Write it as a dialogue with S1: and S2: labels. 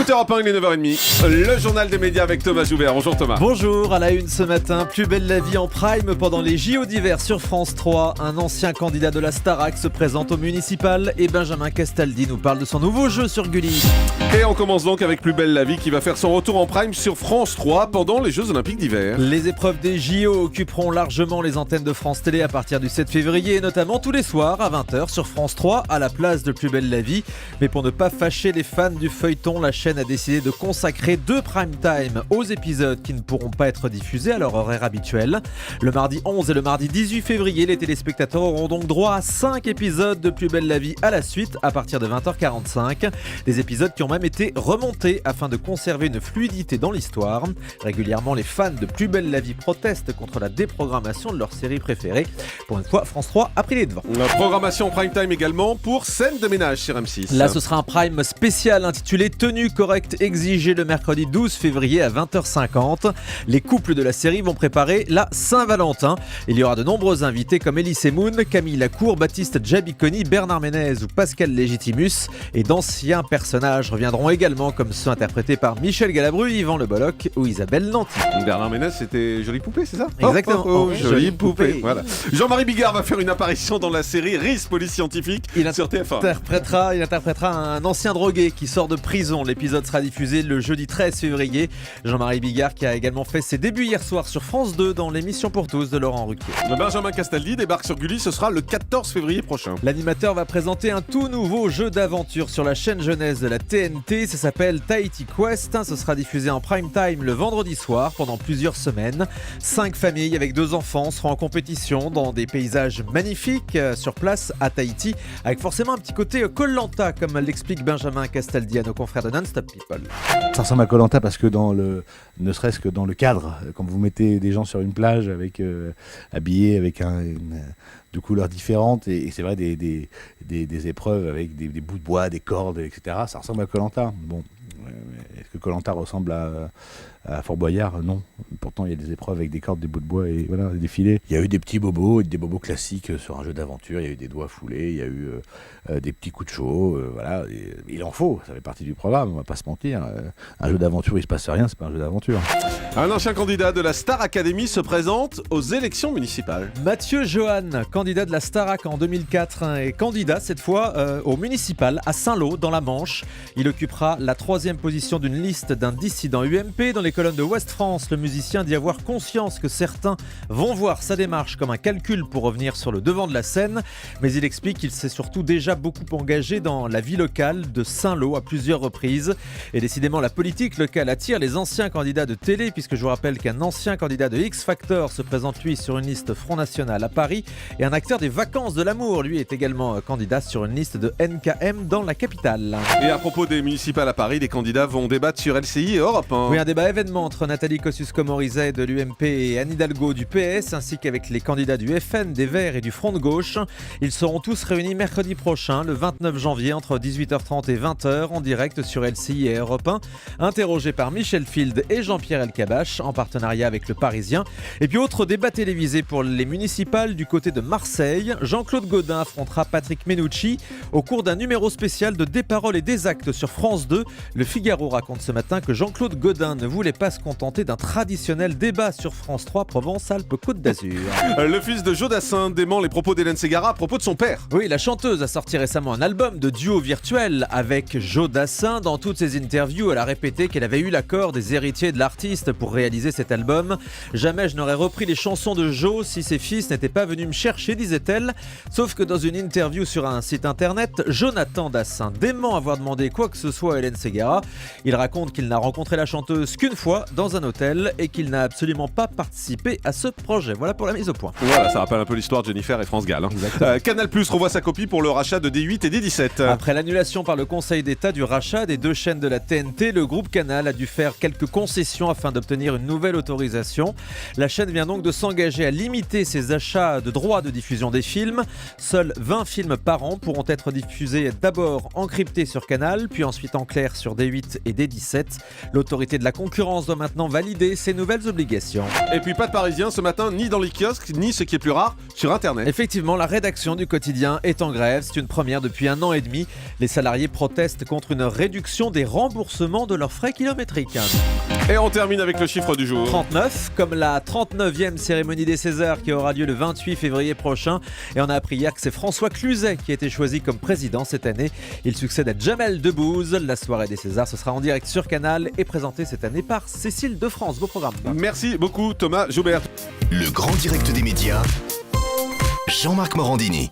S1: écoutez Europe 1, il est 9h30. Le journal des médias avec Thomas Joubert. Bonjour Thomas.
S2: Bonjour, à la une ce matin, plus belle la vie en prime pendant les JO d'hiver sur France 3. Un ancien candidat de la Starac se présente au municipal et Benjamin Castaldi nous parle de son nouveau jeu sur Gulli.
S1: Et on commence donc avec Plus belle la vie qui va faire son retour en prime sur France 3 pendant les Jeux Olympiques d'hiver.
S2: Les épreuves des JO occuperont largement les antennes de France Télé à partir du 7 février, notamment tous les soirs à 20h sur France 3 à la place de Plus belle la vie. Mais pour ne pas fâcher les fans du feuilleton, la chaîne a décidé de consacrer 2 prime time aux épisodes qui ne pourront pas être diffusés à leur horaire habituel. Le mardi 11 et le mardi 18 février, les téléspectateurs auront donc droit à 5 épisodes de Plus belle la vie à la suite à partir de 20h45. Des épisodes qui ont même été remontés afin de conserver une fluidité dans l'histoire. Régulièrement, les fans de Plus belle la vie protestent contre la déprogrammation de leur série préférée. Pour une fois, France 3 a pris les devants.
S1: La programmation prime time également pour Scène de ménage sur M6.
S2: Là, ce sera un prime spécial intitulé Tenue correcte exigée le mercredi 12 février à 20h50. Les couples de la série vont préparer la Saint-Valentin. Il y aura de nombreux invités comme Elise Moon, Camille Lacour, Baptiste Djabiconi, Bernard Ménez ou Pascal Légitimus. Et d'anciens personnages reviendront également comme ceux interprétés par Michel Galabru, Yvan Le Bolloc ou Isabelle Nanty.
S1: Bernard Ménez, c'était Jolie Poupée, c'est ça?
S2: Exactement.
S1: Jolie Poupée. Voilà. Jean-Marie Bigard va faire une apparition dans la série Riz Police Scientifique sur TF1.
S2: Il interprétera un ancien drogué qui sort de prison. L'épisode sera diffusé le jeudi 13 février. Jean-Marie Bigard qui a également fait ses débuts hier soir sur France 2 dans l'émission Pour tous de Laurent Ruquier.
S1: Benjamin Castaldi débarque sur Gulli, ce sera le 14 février prochain.
S2: L'animateur va présenter un tout nouveau jeu d'aventure sur la chaîne jeunesse de la TNT. Ça s'appelle Tahiti Quest. Ce sera diffusé en prime time le vendredi soir pendant plusieurs semaines. 5 familles avec 2 enfants seront en compétition dans des paysages magnifiques sur place à Tahiti, avec forcément un petit côté Koh-Lanta, comme l'explique Benjamin Castaldi à nos confrères de Non-Stop People.
S3: Ça ressemble à Koh-Lanta parce que ne serait-ce que dans le cadre, quand vous mettez des gens sur une plage avec habillés avec de couleurs différentes et c'est vrai des épreuves avec des bouts de bois, des cordes, etc. Ça ressemble à Koh-Lanta. Bon, est-ce que Koh-Lanta ressemble à Fort Boyard? Non. Pourtant, il y a des épreuves avec des cordes, des bouts de bois et voilà, des filets. Il y a eu des petits bobos, des bobos classiques sur un jeu d'aventure. Il y a eu des doigts foulés, il y a eu des petits coups de chaud. Voilà, et il en faut, ça fait partie du programme, on va pas se mentir. Un jeu d'aventure, il se passe rien, c'est pas un jeu d'aventure.
S1: Un ancien candidat de la Star Academy se présente aux élections municipales.
S2: Mathieu Johan, candidat de la Starac en 2004 et candidat cette fois au municipal à Saint-Lô dans la Manche. Il occupera la 3e position d'une liste d'un dissident UMP. Dans les colonnes de Ouest France, le musicien dit avoir conscience que certains vont voir sa démarche comme un calcul pour revenir sur le devant de la scène, mais il explique qu'il s'est surtout déjà beaucoup engagé dans la vie locale de Saint-Lô à plusieurs reprises. Et décidément, la politique locale attire les anciens candidats de télé, puisque je vous rappelle qu'un ancien candidat de X Factor se présente lui sur une liste Front National à Paris, et un acteur des Vacances de l'amour lui est également candidat sur une liste de NKM dans la capitale.
S1: Et à propos des municipales à Paris, les candidats vont débattre sur LCI et Europe 1.
S2: Oui, un débat événement entre Nathalie Kosciusko-Morizet de l'UMP et Anne Hidalgo du PS, ainsi qu'avec les candidats du FN, des Verts et du Front de Gauche. Ils seront tous réunis mercredi prochain, le 29 janvier, entre 18h30 et 20h, en direct sur LCI et Europe 1, interrogés par Michel Field et Jean-Pierre Elkabbach, en partenariat avec Le Parisien. Et puis autre débat télévisé pour les municipales du côté de Marseille. Jean-Claude Gaudin affrontera Patrick Menucci au cours d'un numéro spécial de Des paroles et des actes sur France 2. Le Figaro raconte ce matin que Jean-Claude Gaudin ne voulait pas se contenter d'un traditionnel débat sur France 3 Provence-Alpes-Côte d'Azur.
S1: Le fils de Joe Dassin dément les propos d'Hélène Ségara à propos de son père.
S2: Oui, la chanteuse a sorti récemment un album de duo virtuel avec Joe Dassin. Dans toutes ses interviews, elle a répété qu'elle avait eu l'accord des héritiers de l'artiste pour réaliser cet album. Jamais je n'aurais repris les chansons de Joe si ses fils n'étaient pas venus me chercher, disait-elle. Sauf que dans une interview sur un site internet, Jonathan Dassin dément avoir demandé quoi que ce soit à Hélène Ségara. Il raconte qu'il n'a rencontré la chanteuse qu'une fois dans un hôtel et qu'il n'a absolument pas participé à ce projet. Voilà pour la mise au point.
S1: Voilà, ça rappelle un peu l'histoire de Jennifer et France Gall. Canal+ revoit sa copie pour le rachat de D8 et D17.
S2: Après l'annulation par le Conseil d'État du rachat des 2 chaînes de la TNT, le groupe Canal a dû faire quelques concessions afin d'obtenir une nouvelle autorisation. La chaîne vient donc de s'engager à limiter ses achats de droits de diffusion des films. Seuls 20 films par an pourront être diffusés d'abord encryptés sur Canal, puis ensuite en clair sur D8 et D17. L'autorité de la concurrence l'assurance doit maintenant valider ses nouvelles obligations.
S1: Et puis pas de Parisiens ce matin, ni dans les kiosques, ni ce qui est plus rare, sur Internet.
S2: Effectivement, la rédaction du quotidien est en grève. C'est une première depuis 1 an et demi. Les salariés protestent contre une réduction des remboursements de leurs frais kilométriques.
S1: Et on termine avec le chiffre du jour.
S2: 39, comme la 39e cérémonie des Césars qui aura lieu le 28 février prochain. Et on a appris hier que c'est François Cluzet qui a été choisi comme président cette année. Il succède à Jamel Debbouze. La soirée des Césars, ce sera en direct sur Canal et présenté cette année par Cécile de France. Beau programme.
S1: Merci beaucoup Thomas Joubert.
S4: Le grand direct des médias, Jean-Marc Morandini.